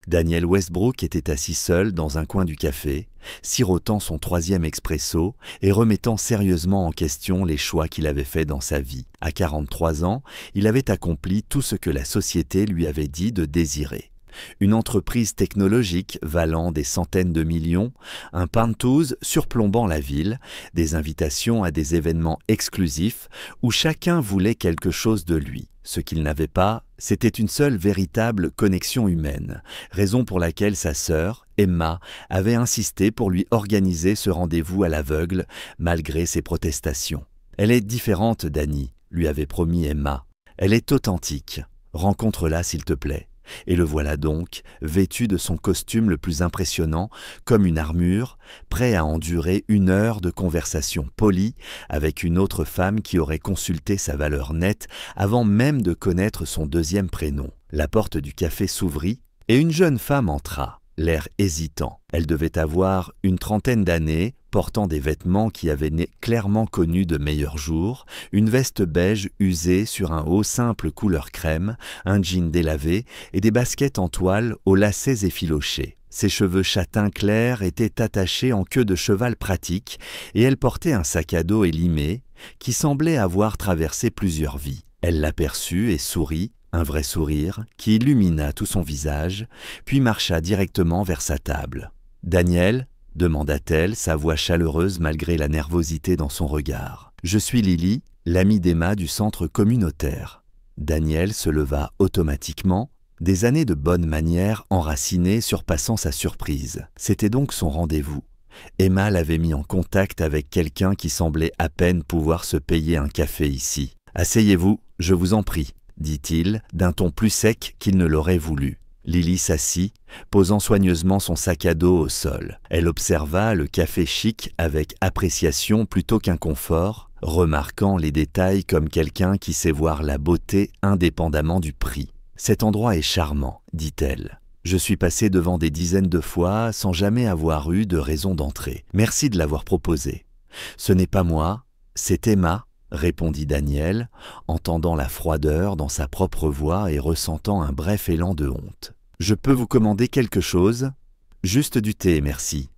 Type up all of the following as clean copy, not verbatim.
Daniel Westbrook était assis seul dans un coin du café, sirotant son 3e expresso et remettant sérieusement en question les choix qu'il avait faits dans sa vie. À 43 ans, il avait accompli tout ce que la société lui avait dit de désirer. Une entreprise technologique valant des centaines de millions, un penthouse surplombant la ville, des invitations à des événements exclusifs où chacun voulait quelque chose de lui. Ce qu'il n'avait pas, c'était une seule véritable connexion humaine, raison pour laquelle sa sœur, Emma, avait insisté pour lui organiser ce rendez-vous à l'aveugle, malgré ses protestations. « Elle est différente, Danny », lui avait promis Emma. « Elle est authentique. Rencontre-la, s'il te plaît. » Et le voilà donc, vêtu de son costume le plus impressionnant, comme une armure, prêt à endurer 1 heure de conversation polie avec une autre femme qui aurait consulté sa valeur nette avant même de connaître son 2e prénom. La porte du café s'ouvrit et une jeune femme entra, l'air hésitant. Elle devait avoir une 30aine d'années, portant des vêtements qui avaient clairement connu de meilleurs jours, une veste beige usée sur un haut simple couleur crème, un jean délavé et des baskets en toile aux lacets effilochés. Ses cheveux châtains clairs étaient attachés en queue de cheval pratique et elle portait un sac à dos élimé qui semblait avoir traversé plusieurs vies. Elle l'aperçut et sourit, un vrai sourire qui illumina tout son visage, puis marcha directement vers sa table. « Daniel ?» demanda-t-elle, sa voix chaleureuse malgré la nervosité dans son regard. « Je suis Lily, l'amie d'Emma du centre communautaire. » Daniel se leva automatiquement, des années de bonnes manières enracinées surpassant sa surprise. C'était donc son rendez-vous. Emma l'avait mis en contact avec quelqu'un qui semblait à peine pouvoir se payer un café ici. « Asseyez-vous, je vous en prie, » dit-il, d'un ton plus sec qu'il ne l'aurait voulu. Lily s'assit, posant soigneusement son sac à dos au sol. Elle observa le café chic avec appréciation plutôt qu'inconfort, remarquant les détails comme quelqu'un qui sait voir la beauté indépendamment du prix. « Cet endroit est charmant, » dit-elle. « Je suis passée devant des dizaines de fois sans jamais avoir eu de raison d'entrer. Merci de l'avoir proposé. »« Ce n'est pas moi, c'est Emma, » répondit Daniel, entendant la froideur dans sa propre voix et ressentant un bref élan de honte. « Je peux vous commander quelque chose ? Juste du thé, merci.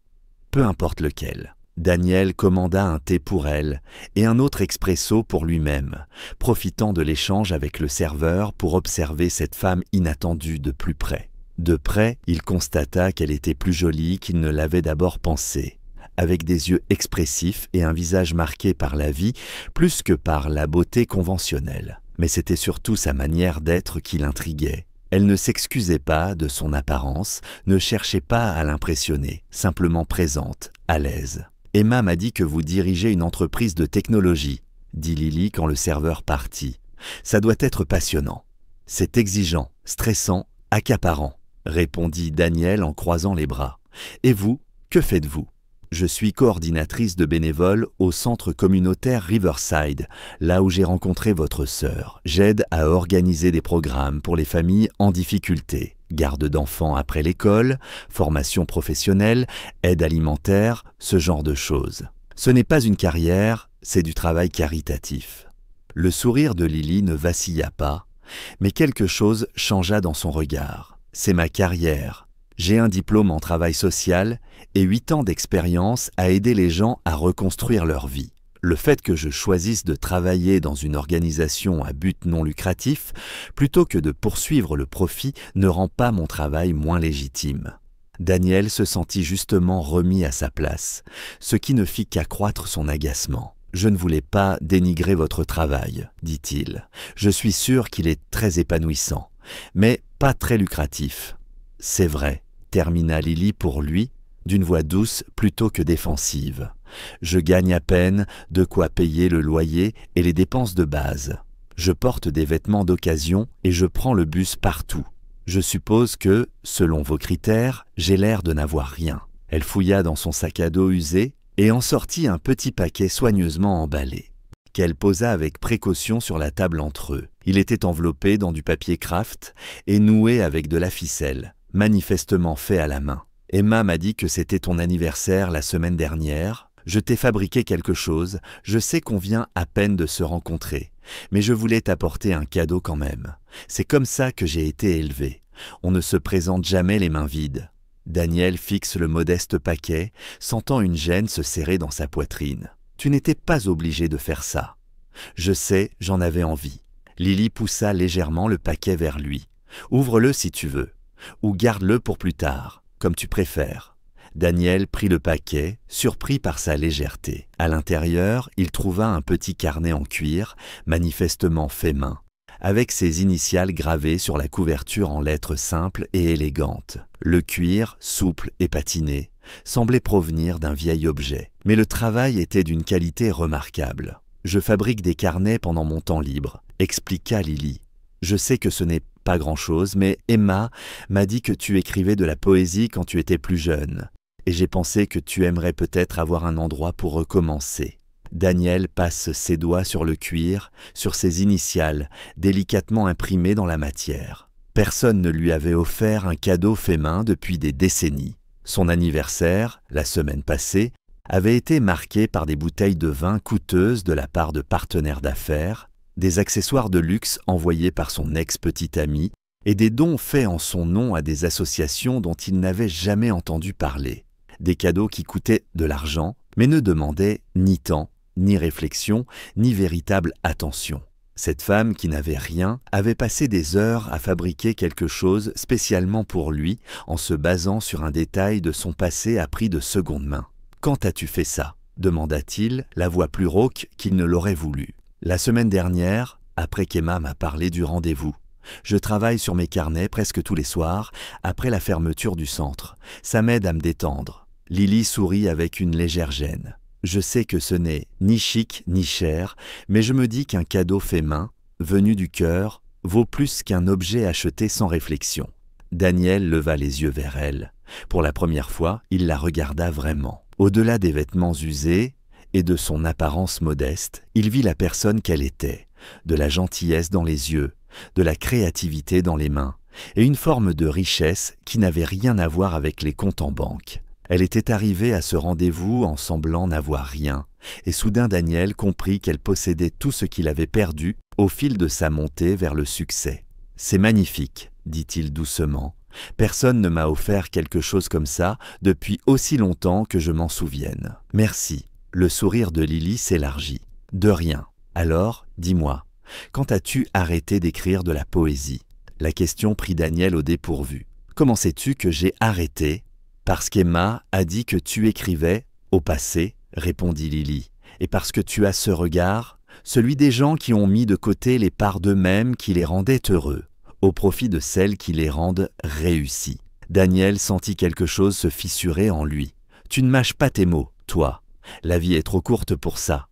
Peu importe lequel. » Daniel commanda un thé pour elle et un autre expresso pour lui-même, profitant de l'échange avec le serveur pour observer cette femme inattendue de plus près. De près, il constata qu'elle était plus jolie qu'il ne l'avait d'abord pensé, avec des yeux expressifs et un visage marqué par la vie plus que par la beauté conventionnelle. Mais c'était surtout sa manière d'être qui l'intriguait. Elle ne s'excusait pas de son apparence, ne cherchait pas à l'impressionner, simplement présente, à l'aise. « Emma m'a dit que vous dirigez une entreprise de technologie, » dit Lily quand le serveur partit. « Ça doit être passionnant. »« C'est exigeant, stressant, accaparant, » répondit Daniel en croisant les bras. « Et vous, que faites-vous ? » « Je suis coordinatrice de bénévoles au centre communautaire Riverside, là où j'ai rencontré votre sœur. J'aide à organiser des programmes pour les familles en difficulté. Garde d'enfants après l'école, formation professionnelle, aide alimentaire, ce genre de choses. Ce n'est pas une carrière, c'est du travail caritatif. » Le sourire de Lily ne vacilla pas, mais quelque chose changea dans son regard. « C'est ma carrière. J'ai un diplôme en travail social et 8 ans d'expérience à aider les gens à reconstruire leur vie. Le fait que je choisisse de travailler dans une organisation à but non lucratif plutôt que de poursuivre le profit ne rend pas mon travail moins légitime. » Daniel se sentit justement remis à sa place, ce qui ne fit qu'accroître son agacement. « Je ne voulais pas dénigrer votre travail, » dit-il. « Je suis sûr qu'il est très épanouissant, mais pas très lucratif. » « C'est vrai, » termina Lily pour lui, d'une voix douce plutôt que défensive. « Je gagne à peine de quoi payer le loyer et les dépenses de base. Je porte des vêtements d'occasion et je prends le bus partout. Je suppose que, selon vos critères, j'ai l'air de n'avoir rien. » Elle fouilla dans son sac à dos usé et en sortit un petit paquet soigneusement emballé, qu'elle posa avec précaution sur la table entre eux. Il était enveloppé dans du papier craft et noué avec de la ficelle, manifestement fait à la main. « Emma m'a dit que c'était ton anniversaire la semaine dernière. Je t'ai fabriqué quelque chose, je sais qu'on vient à peine de se rencontrer, mais je voulais t'apporter un cadeau quand même. C'est comme ça que j'ai été élevée. On ne se présente jamais les mains vides. Daniel fixe le modeste paquet, sentant une gêne se serrer dans sa poitrine. Tu n'étais pas obligé de faire ça. Je sais, j'en avais envie. Lily poussa légèrement le paquet vers lui. Ouvre-le si tu veux, ou garde-le pour plus tard, comme tu préfères. Daniel prit le paquet, surpris par sa légèreté. À l'intérieur, il trouva un petit carnet en cuir, manifestement fait main, avec ses initiales gravées sur la couverture en lettres simples et élégantes. Le cuir, souple et patiné, semblait provenir d'un vieil objet. Mais le travail était d'une qualité remarquable. « Je fabrique des carnets pendant mon temps libre », expliqua Lily. « Je sais que ce n'est pas grand-chose, mais Emma m'a dit que tu écrivais de la poésie quand tu étais plus jeune. Et j'ai pensé que tu aimerais peut-être avoir un endroit pour recommencer. » Daniel passe ses doigts sur le cuir, sur ses initiales, délicatement imprimées dans la matière. Personne ne lui avait offert un cadeau fait main depuis des décennies. Son anniversaire, la semaine passée, avait été marqué par des bouteilles de vin coûteuses de la part de partenaires d'affaires, des accessoires de luxe envoyés par son ex-petite amie et des dons faits en son nom à des associations dont il n'avait jamais entendu parler. Des cadeaux qui coûtaient de l'argent, mais ne demandaient ni temps, ni réflexion, ni véritable attention. Cette femme qui n'avait rien avait passé des heures à fabriquer quelque chose spécialement pour lui en se basant sur un détail de son passé appris de seconde main. « Quand as-tu fait ça ?» demanda-t-il, la voix plus rauque qu'il ne l'aurait voulu. « La semaine dernière, après qu'Emma m'a parlé du rendez-vous. Je travaille sur mes carnets presque tous les soirs, après la fermeture du centre. Ça m'aide à me détendre. » Lily sourit avec une légère gêne. « Je sais que ce n'est ni chic ni cher, mais je me dis qu'un cadeau fait main, venu du cœur, vaut plus qu'un objet acheté sans réflexion. » Daniel leva les yeux vers elle. Pour la première fois, il la regarda vraiment. Au-delà des vêtements usés et de son apparence modeste, il vit la personne qu'elle était, de la gentillesse dans les yeux, de la créativité dans les mains, et une forme de richesse qui n'avait rien à voir avec les comptes en banque. Elle était arrivée à ce rendez-vous en semblant n'avoir rien, et soudain Daniel comprit qu'elle possédait tout ce qu'il avait perdu au fil de sa montée vers le succès. « C'est magnifique, » dit-il doucement. « Personne ne m'a offert quelque chose comme ça depuis aussi longtemps que je m'en souvienne. Merci. » Le sourire de Lily s'élargit. « De rien. Alors, dis-moi, quand as-tu arrêté d'écrire de la poésie ?» La question prit Daniel au dépourvu. « Comment sais-tu que j'ai arrêté ?»« Parce qu'Emma a dit que tu écrivais au passé, » répondit Lily. « Et parce que tu as ce regard, celui des gens qui ont mis de côté les parts d'eux-mêmes qui les rendaient heureux, au profit de celles qui les rendent réussis. » Daniel sentit quelque chose se fissurer en lui. « Tu ne mâches pas tes mots, toi. La vie est trop courte pour ça.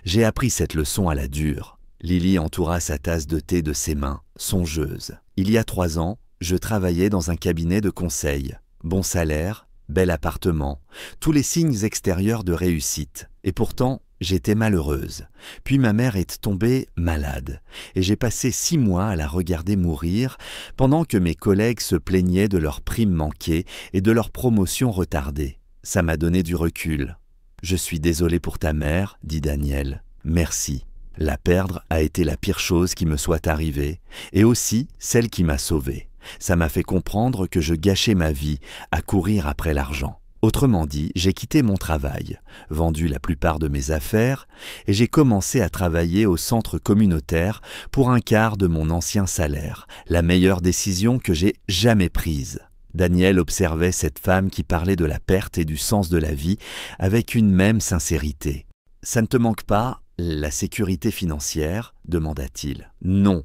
J'ai appris cette leçon à la dure. » Lily entoura sa tasse de thé de ses mains, songeuse. « Il y a 3 ans, je travaillais dans un cabinet de conseil. Bon salaire, bel appartement, tous les signes extérieurs de réussite. Et pourtant, j'étais malheureuse. Puis ma mère est tombée malade, et j'ai passé 6 mois à la regarder mourir, pendant que mes collègues se plaignaient de leurs primes manquées et de leurs promotions retardées. Ça m'a donné du recul. « Je suis désolé pour ta mère, » dit Daniel. « Merci. La perdre a été la pire chose qui me soit arrivée, et aussi celle qui m'a sauvé. Ça m'a fait comprendre que je gâchais ma vie à courir après l'argent. Autrement dit, j'ai quitté mon travail, vendu la plupart de mes affaires, et j'ai commencé à travailler au centre communautaire pour un quart de mon ancien salaire, la meilleure décision que j'ai jamais prise. » Daniel observait cette femme qui parlait de la perte et du sens de la vie avec une même sincérité. « Ça ne te manque pas la sécurité financière ?» demanda-t-il. « Non.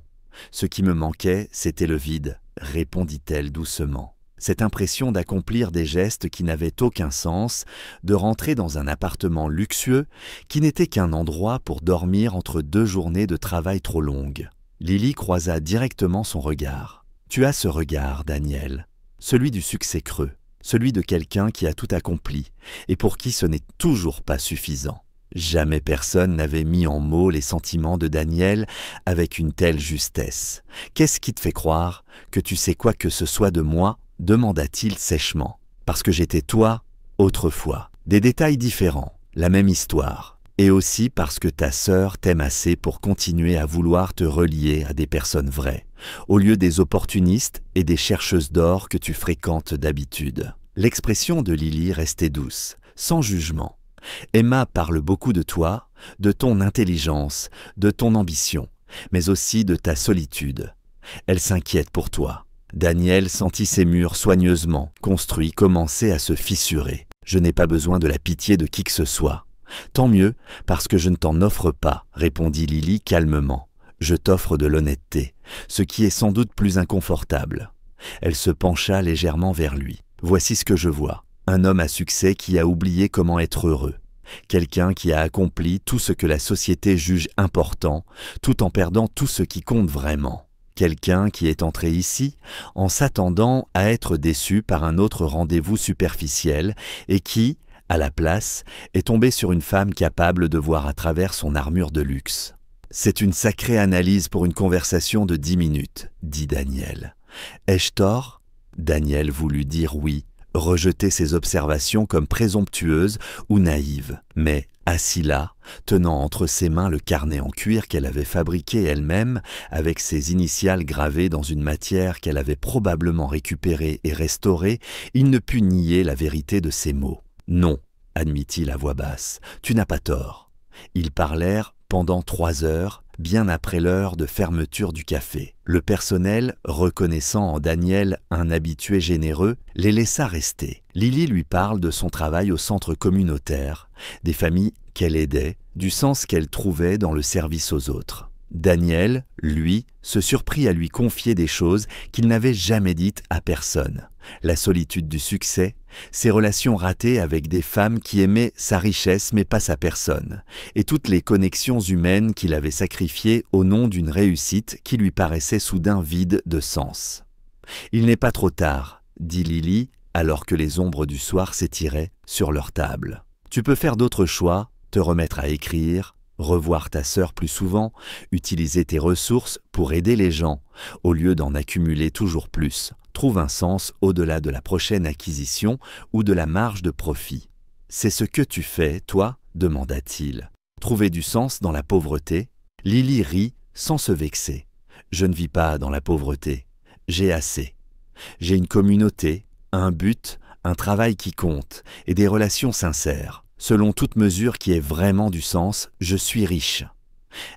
Ce qui me manquait, c'était le vide, » répondit-elle doucement. Cette impression d'accomplir des gestes qui n'avaient aucun sens, de rentrer dans un appartement luxueux qui n'était qu'un endroit pour dormir entre 2 journées de travail trop longues. Lily croisa directement son regard. « Tu as ce regard, Daniel. Celui du succès creux, celui de quelqu'un qui a tout accompli et pour qui ce n'est toujours pas suffisant. » Jamais personne n'avait mis en mots les sentiments de Daniel avec une telle justesse. « Qu'est-ce qui te fait croire que tu sais quoi que ce soit de moi ?» demanda-t-il sèchement. « Parce que j'étais toi, autrefois. Des détails différents, la même histoire. et aussi parce que ta sœur t'aime assez pour continuer à vouloir te relier à des personnes vraies, au lieu des opportunistes et des chercheuses d'or que tu fréquentes d'habitude. » L'expression de Lily restait douce, sans jugement. Emma parle beaucoup de toi, de ton intelligence, de ton ambition, mais aussi de ta solitude. Elle s'inquiète pour toi. Daniel sentit ses murs soigneusement construits commencer à se fissurer. « Je n'ai pas besoin de la pitié de qui que ce soit. »« Tant mieux, parce que je ne t'en offre pas, » répondit Lily calmement. « Je t'offre de l'honnêteté, ce qui est sans doute plus inconfortable. » Elle se pencha légèrement vers lui. « Voici ce que je vois. Un homme à succès qui a oublié comment être heureux. Quelqu'un qui a accompli tout ce que la société juge important, tout en perdant tout ce qui compte vraiment. Quelqu'un qui est entré ici en s'attendant à être déçu par un autre rendez-vous superficiel et qui, à la place, est tombé sur une femme capable de voir à travers son armure de luxe. « C'est une sacrée analyse pour une conversation de 10 minutes, » dit Daniel. « Ai-je tort ?» Daniel voulut dire oui, rejeter ses observations comme présomptueuses ou naïves. Mais, assis là, tenant entre ses mains le carnet en cuir qu'elle avait fabriqué elle-même, avec ses initiales gravées dans une matière qu'elle avait probablement récupérée et restaurée, il ne put nier la vérité de ses mots. « Non, » admit-il à voix basse, « tu n'as pas tort. » Ils parlèrent pendant 3 heures, bien après l'heure de fermeture du café. Le personnel, reconnaissant en Daniel un habitué généreux, les laissa rester. Lily lui parle de son travail au centre communautaire, des familles qu'elle aidait, du sens qu'elle trouvait dans le service aux autres. Daniel, lui, se surprit à lui confier des choses qu'il n'avait jamais dites à personne. La solitude du succès, ses relations ratées avec des femmes qui aimaient sa richesse mais pas sa personne, et toutes les connexions humaines qu'il avait sacrifiées au nom d'une réussite qui lui paraissait soudain vide de sens. « Il n'est pas trop tard, » dit Lily, alors que les ombres du soir s'étiraient sur leur table. « Tu peux faire d'autres choix, te remettre à écrire, revoir ta sœur plus souvent, utiliser tes ressources pour aider les gens, au lieu d'en accumuler toujours plus. Trouve un sens au-delà de la prochaine acquisition ou de la marge de profit. »« C'est ce que tu fais, toi ?» demanda-t-il. « Trouver du sens dans la pauvreté ?» Lily rit sans se vexer. « Je ne vis pas dans la pauvreté. J'ai assez. J'ai une communauté, un but, un travail qui compte et des relations sincères. Selon toute mesure qui ait vraiment du sens, je suis riche. »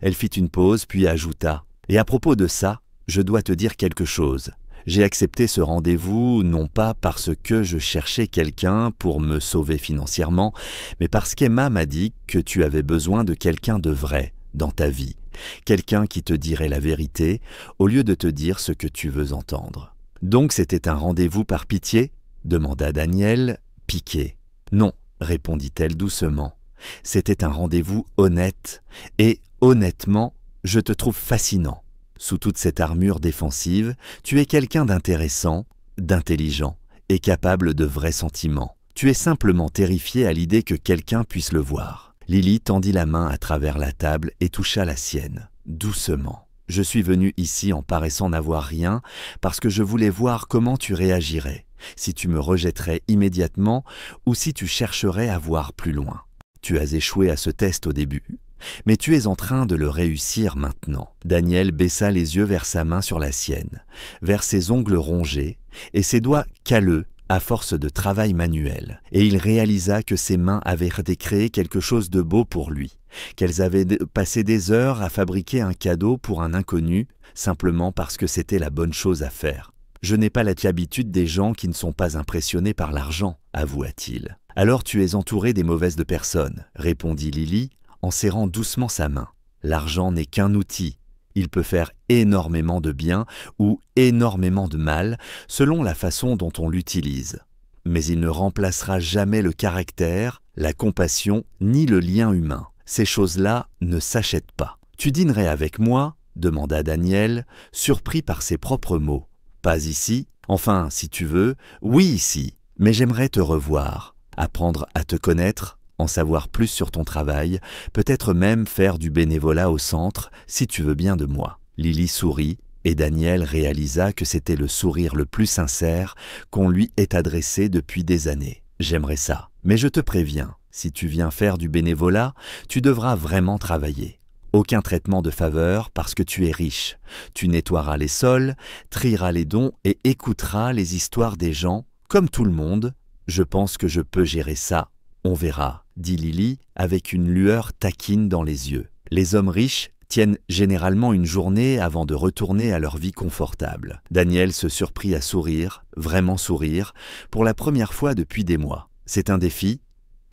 Elle fit une pause puis ajouta « Et à propos de ça, je dois te dire quelque chose. J'ai accepté ce rendez-vous non pas parce que je cherchais quelqu'un pour me sauver financièrement, mais parce qu'Emma m'a dit que tu avais besoin de quelqu'un de vrai dans ta vie, quelqu'un qui te dirait la vérité au lieu de te dire ce que tu veux entendre. » « Donc c'était un rendez-vous par pitié ?» demanda Daniel, piqué. « Non. » répondit-elle doucement. « C'était un rendez-vous honnête, et honnêtement, je te trouve fascinant. Sous toute cette armure défensive, tu es quelqu'un d'intéressant, d'intelligent et capable de vrais sentiments. Tu es simplement terrifié à l'idée que quelqu'un puisse le voir. » Lily tendit la main à travers la table et toucha la sienne, doucement. « Je suis venu ici en paraissant n'avoir rien parce que je voulais voir comment tu réagirais. Si tu me rejetterais immédiatement ou si tu chercherais à voir plus loin. Tu as échoué à ce test au début, mais tu es en train de le réussir maintenant. » Daniel baissa les yeux vers sa main sur la sienne, vers ses ongles rongés et ses doigts calleux à force de travail manuel, et il réalisa que ses mains avaient créé quelque chose de beau pour lui, qu'elles avaient passé des heures à fabriquer un cadeau pour un inconnu, simplement parce que c'était la bonne chose à faire. « Je n'ai pas l'habitude des gens qui ne sont pas impressionnés par l'argent, » avoua-t-il. « Alors tu es entouré des mauvaises de personnes, » répondit Lily en serrant doucement sa main. « L'argent n'est qu'un outil. Il peut faire énormément de bien ou énormément de mal selon la façon dont on l'utilise. Mais il ne remplacera jamais le caractère, la compassion ni le lien humain. Ces choses-là ne s'achètent pas. »« Tu dînerais avec moi ?» demanda Daniel, surpris par ses propres mots. « Pas ici. Enfin, si tu veux, oui ici. Mais j'aimerais te revoir, apprendre à te connaître, en savoir plus sur ton travail, peut-être même faire du bénévolat au centre, si tu veux bien de moi. » Lily sourit, et Daniel réalisa que c'était le sourire le plus sincère qu'on lui ait adressé depuis des années. « J'aimerais ça. Mais je te préviens, Si tu viens faire du bénévolat, tu devras vraiment travailler. Aucun traitement de faveur parce que tu es riche. Tu nettoieras les sols, trieras les dons et écouteras les histoires des gens, comme tout le monde. Je pense que je peux gérer ça. On verra, dit Lily avec une lueur taquine dans les yeux. Les hommes riches tiennent généralement une journée avant de retourner à leur vie confortable. Daniel se surprit à sourire, vraiment sourire, pour la première fois depuis des mois. C'est un défi ?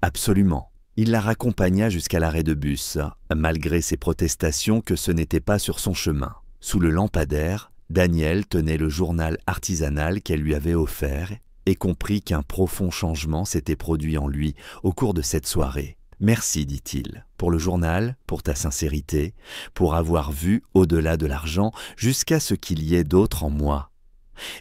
Absolument. Il la raccompagna jusqu'à l'arrêt de bus, malgré ses protestations que ce n'était pas sur son chemin. Sous le lampadaire, Daniel tenait le journal artisanal qu'elle lui avait offert et comprit qu'un profond changement s'était produit en lui au cours de cette soirée. « Merci, dit-il, pour le journal, pour ta sincérité, pour avoir vu au-delà de l'argent jusqu'à ce qu'il y ait d'autres en moi.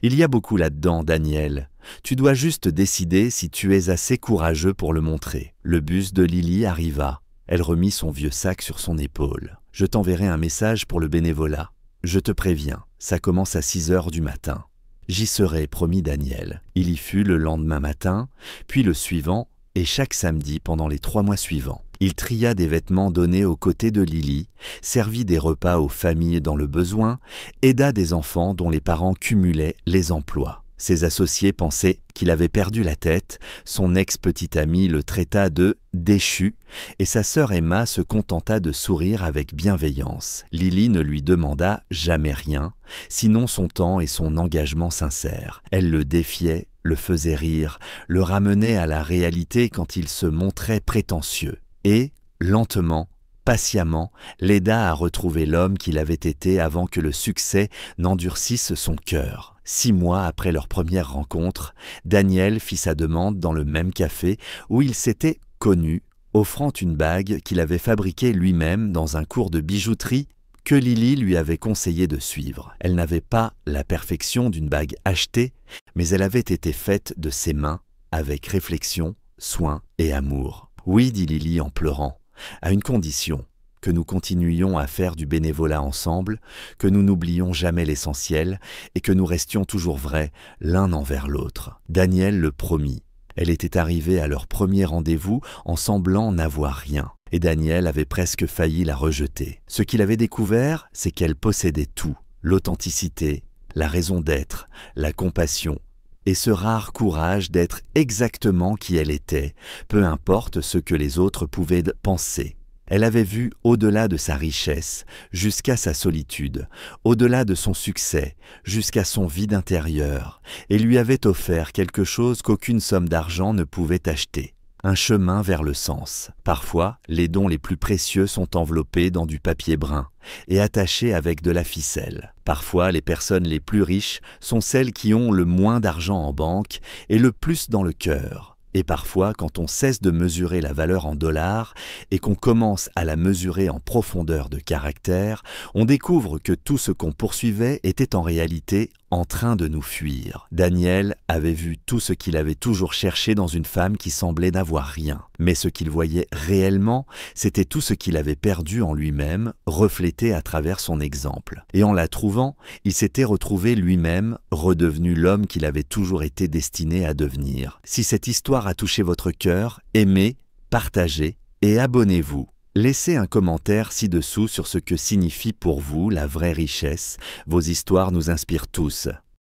Il y a beaucoup là-dedans, Daniel. Tu dois juste décider si tu es assez courageux pour le montrer. » Le bus de Lily arriva. Elle remit son vieux sac sur son épaule. « Je t'enverrai un message pour le bénévolat. Je te préviens, ça commence à 6 heures du matin. » « J'y serai, promis Daniel. » Il y fut le lendemain matin, puis le suivant, et chaque samedi pendant les 3 mois suivants. Il tria des vêtements donnés aux côtés de Lily, servit des repas aux familles dans le besoin, aida des enfants dont les parents cumulaient les emplois. Ses associés pensaient qu'il avait perdu la tête, son ex-petite amie le traita de « déchu » et sa sœur Emma se contenta de sourire avec bienveillance. Lily ne lui demanda jamais rien, sinon son temps et son engagement sincère. Elle le défiait, le faisait rire, le ramenait à la réalité quand il se montrait prétentieux. Et, lentement, patiemment, l'aida à retrouver l'homme qu'il avait été avant que le succès n'endurcisse son cœur. 6 mois après leur première rencontre, Daniel fit sa demande dans le même café où il s'était connu, offrant une bague qu'il avait fabriquée lui-même dans un cours de bijouterie que Lily lui avait conseillé de suivre. Elle n'avait pas la perfection d'une bague achetée, mais elle avait été faite de ses mains, avec réflexion, soin et amour. « Oui, dit Lily en pleurant, à une condition, que nous continuions à faire du bénévolat ensemble, que nous n'oublions jamais l'essentiel et que nous restions toujours vrais l'un envers l'autre. » Daniel le promit. Elle était arrivée à leur premier rendez-vous en semblant n'avoir rien, et Daniel avait presque failli la rejeter. Ce qu'il avait découvert, c'est qu'elle possédait tout, l'authenticité, la raison d'être, la compassion, et ce rare courage d'être exactement qui elle était, peu importe ce que les autres pouvaient penser. Elle avait vu au-delà de sa richesse, jusqu'à sa solitude, au-delà de son succès, jusqu'à son vide intérieur, et lui avait offert quelque chose qu'aucune somme d'argent ne pouvait acheter. Un chemin vers le sens. Parfois, les dons les plus précieux sont enveloppés dans du papier brun et attachés avec de la ficelle. Parfois, les personnes les plus riches sont celles qui ont le moins d'argent en banque et le plus dans le cœur. Et parfois, quand on cesse de mesurer la valeur en dollars et qu'on commence à la mesurer en profondeur de caractère, on découvre que tout ce qu'on poursuivait était en réalité en train de nous fuir. Daniel avait vu tout ce qu'il avait toujours cherché dans une femme qui semblait n'avoir rien. Mais ce qu'il voyait réellement, c'était tout ce qu'il avait perdu en lui-même, reflété à travers son exemple. Et en la trouvant, il s'était retrouvé lui-même, redevenu l'homme qu'il avait toujours été destiné à devenir. Si cette histoire a touché votre cœur, aimez, partagez et abonnez-vous. Laissez un commentaire ci-dessous sur ce que signifie pour vous la vraie richesse. Vos histoires nous inspirent tous.